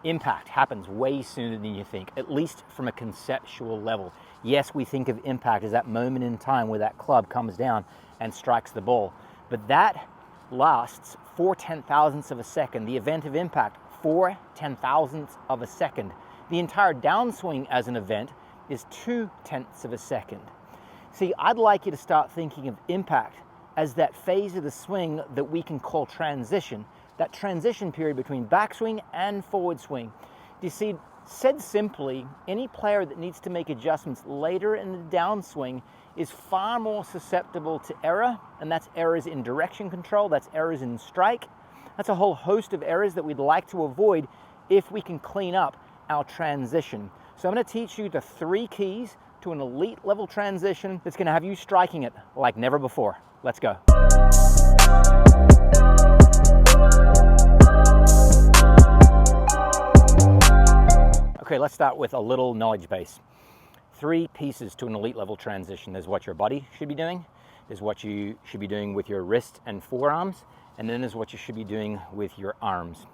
Impact happens way sooner than you think, at least from a conceptual level. Yes, we think of impact as that moment in time where that club comes down and strikes the ball, but that lasts 4/10,000ths of a second. The event of impact, 4/10,000ths of a second. The entire downswing as an event is 2/10ths of a second. See, I'd like you to start thinking of impact as that phase of the swing that we can call transition, that transition period between backswing and forward swing. You see, said simply, any player that needs to make adjustments later in the downswing is far more susceptible to error, and that's errors in direction control, that's errors in strike. That's a whole host of errors that we'd like to avoid if we can clean up our transition. So I'm going to teach you the 3 keys to an elite level transition that's going to have you striking it like never before. Let's go. Okay, let's start with a little knowledge base. 3 pieces to an elite level transition. There's what your body should be doing, there's what you should be doing with your wrist and forearms, and then there's what you should be doing with your arms.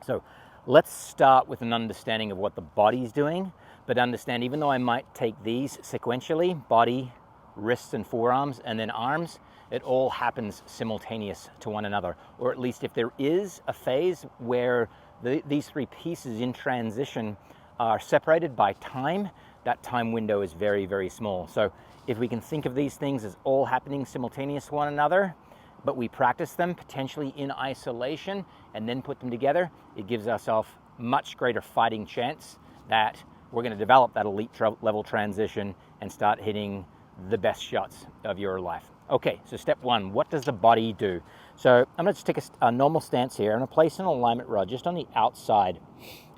So let's start with an understanding of what the body's doing, but understand, even though I might take these sequentially, body, wrists and forearms, and then arms, it all happens simultaneous to one another. Or at least if there is a phase where these 3 pieces in transition are separated by time, that time window is very, very small. So if we can think of these things as all happening simultaneous to one another, but we practice them potentially in isolation and then put them together, it gives ourselves much greater fighting chance that we're going to develop that elite level transition and start hitting the best shots of your life. Okay, so step 1, what does the body do? So I'm going to just take a normal stance here. I'm going to place an alignment rod just on the outside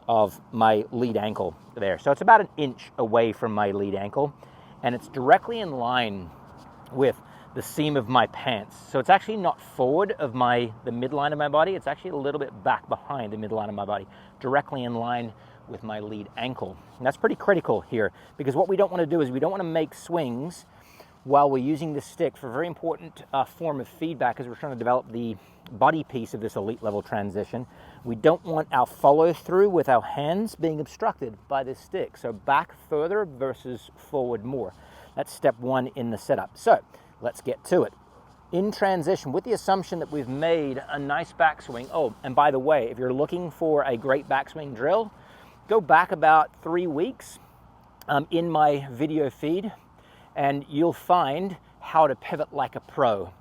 of my lead ankle there. So it's about 1 inch away from my lead ankle, and it's directly in line with the seam of my pants. So it's actually not forward of the midline of my body, it's actually a little bit back behind the midline of my body, directly in line with my lead ankle. And that's pretty critical here, because what we don't want to do is we don't want to make swings while we're using this stick for a very important form of feedback as we're trying to develop the body piece of this elite level transition. We don't want our follow through with our hands being obstructed by this stick. So back further versus forward more. That's step 1 in the setup. So let's get to it. In transition, with the assumption that we've made a nice backswing. Oh, and by the way, if you're looking for a great backswing drill, go back about 3 weeks in my video feed, and you'll find how to pivot like a pro.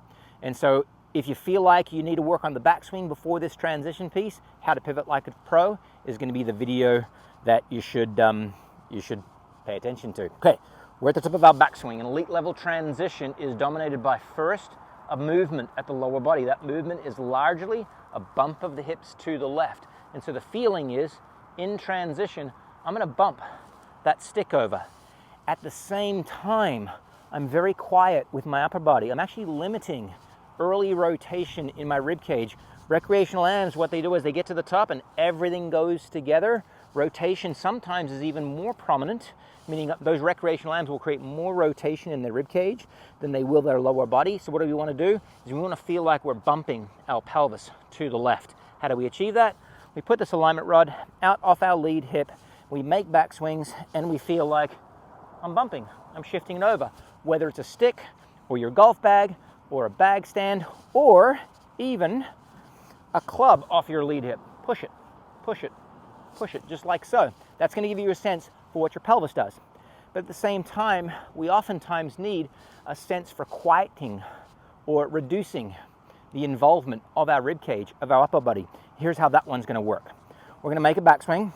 And so if you feel like you need to work on the backswing before this transition piece, how to pivot like a pro is going to be the video that you should pay attention to. Okay, we're at the top of our backswing. An elite level transition is dominated by, first, a movement at the lower body. That movement is largely a bump of the hips to the left. And so the feeling is, in transition, I'm going to bump that stick over. At the same time, I'm very quiet with my upper body. I'm actually limiting early rotation in my rib cage. Recreational AMs, what they do is they get to the top and everything goes together. Rotation sometimes is even more prominent, meaning those recreational AMs will create more rotation in their rib cage than they will their lower body. So what do we want to do is we want to feel like we're bumping our pelvis to the left. How do we achieve that? We put this alignment rod out off our lead hip, we make back swings, and we feel like I'm bumping, I'm shifting it over, whether it's a stick or your golf bag or a bag stand or even a club off your lead hip. Push it, push it, push it, just like so. That's going to give you a sense for what your pelvis does. But at the same time, we oftentimes need a sense for quieting or reducing the involvement of our rib cage, of our upper body. Here's how that one's going to work. We're going to make a backswing,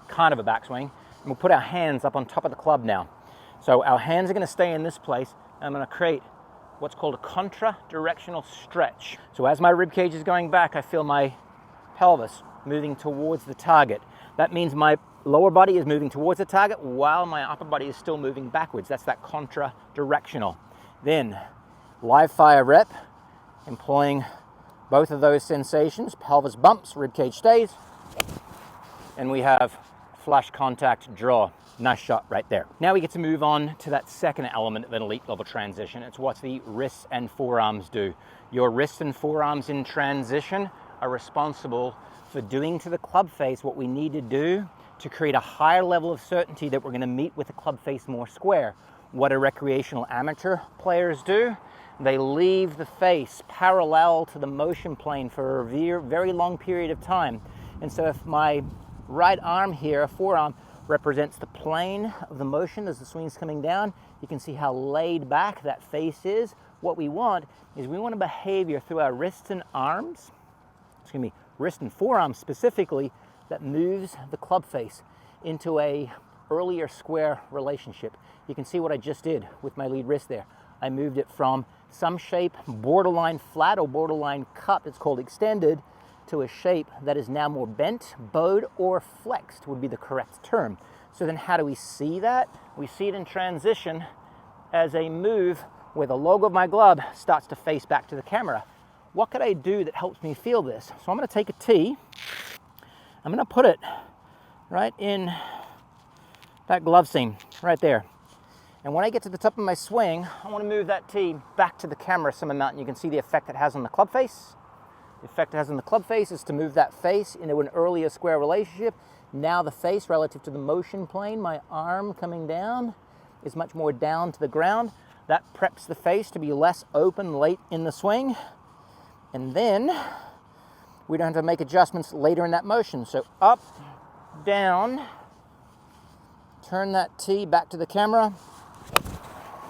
kind of a backswing, and we'll put our hands up on top of the club now. So our hands are going to stay in this place, and I'm going to create what's called a contra-directional stretch. So as my rib cage is going back, I feel my pelvis moving towards the target. That means my lower body is moving towards the target while my upper body is still moving backwards. That's that contra-directional. Then, live fire rep, employing both of those sensations. Pelvis bumps, rib cage stays, and we have flush contact draw. Nice shot right there. Now we get to move on to that second element of an elite level transition. It's what the wrists and forearms do. Your wrists and forearms in transition are responsible for doing to the club face what we need to do to create a higher level of certainty that we're going to meet with the club face more square. What do recreational amateur players do? They leave the face parallel to the motion plane for a very long period of time. And so if my right arm here, forearm, represents the plane of the motion as the swing's coming down, you can see how laid back that face is. What we want is we want a behavior through our wrists and arms, wrist and forearm specifically, that moves the club face into a earlier square relationship. You can see what I just did with my lead wrist there. I moved it from some shape borderline flat or borderline cupped, it's called extended, to a shape that is now more bent, bowed, or flexed would be the correct term. So then how do we see that? We see it in transition as a move where the logo of my glove starts to face back to the camera. What could I do that helps me feel this? So I'm going to take a tee. I'm going to put it right in that glove seam right there. And when I get to the top of my swing, I want to move that tee back to the camera some amount, and you can see the effect it has on the club face. The effect it has on the club face is to move that face into an earlier square relationship. Now the face relative to the motion plane, my arm coming down, is much more down to the ground. That preps the face to be less open late in the swing. And then we don't have to make adjustments later in that motion. So up, down, turn that tee back to the camera,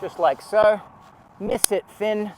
just like so. Miss it thin,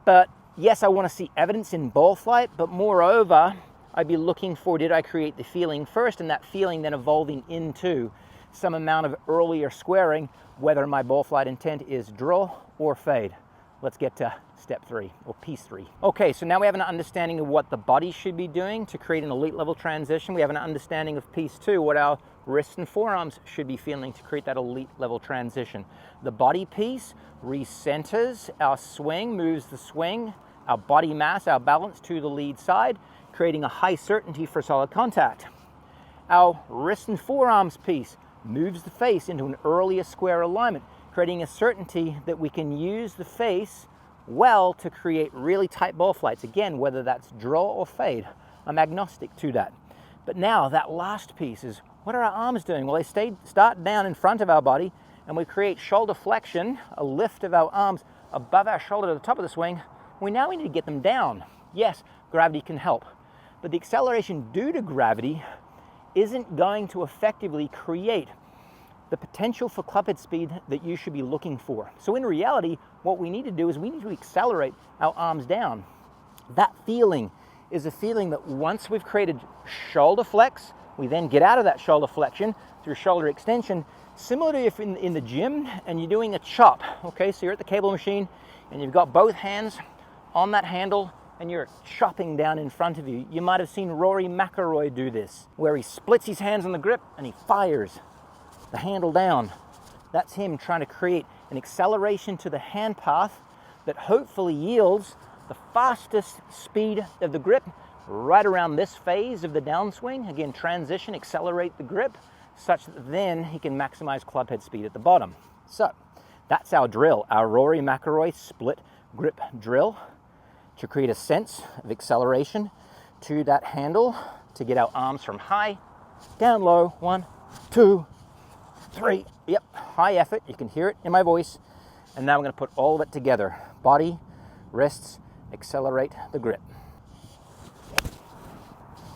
but yes, I want to see evidence in ball flight, but moreover, I'd be looking for, did I create the feeling first, and that feeling then evolving into some amount of earlier squaring, whether my ball flight intent is draw or fade. Let's get to step 3, or piece 3. Okay, so now we have an understanding of what the body should be doing to create an elite level transition. We have an understanding of piece 2, what our wrists and forearms should be feeling to create that elite level transition. The body piece recenters our swing, moves the swing, our body mass, our balance to the lead side, creating a high certainty for solid contact. Our wrist and forearms piece moves the face into an earlier square alignment, creating a certainty that we can use the face well to create really tight ball flights. Again, whether that's draw or fade, I'm agnostic to that. But now that last piece is, what are our arms doing? Well, they start down in front of our body, and we create shoulder flexion, a lift of our arms above our shoulder to the top of the swing. We need to get them down. Yes, gravity can help, but the acceleration due to gravity isn't going to effectively create the potential for clubhead speed that you should be looking for. So in reality, what we need to do is we need to accelerate our arms down. That feeling is a feeling that once we've created shoulder flex, we then get out of that shoulder flexion through shoulder extension, similar to if in the gym and you're doing a chop. Okay, so you're at the cable machine and you've got both hands on that handle and you're chopping down in front of you. You might have seen Rory McIlroy do this, where he splits his hands on the grip and he fires the handle down. That's him trying to create an acceleration to the hand path that hopefully yields the fastest speed of the grip right around this phase of the downswing. Again, transition, accelerate the grip such that then he can maximize clubhead speed at the bottom. So that's our drill, our Rory McIlroy split grip drill, to create a sense of acceleration to that handle to get our arms from high down low. 1, 2, 3. Yep, high effort. You can hear it in my voice. And now we're going to put all of it together. Body, wrists, accelerate the grip.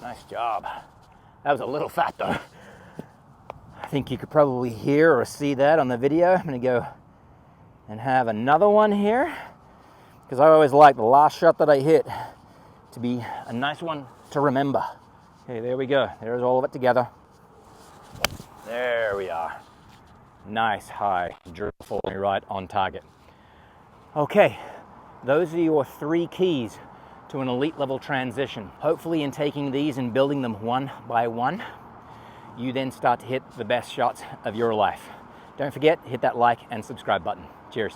Nice job. That was a little fat though. I think you could probably hear or see that on the video. I'm going to go and have another one here, because I always like the last shot that I hit to be a nice one to remember. Okay, there we go. There's all of it together. There we are. Nice high drill, falling right on target. Okay, those are your 3 keys to an elite level transition. Hopefully in taking these and building them one by one, you then start to hit the best shots of your life. Don't forget, hit that like and subscribe button. Cheers.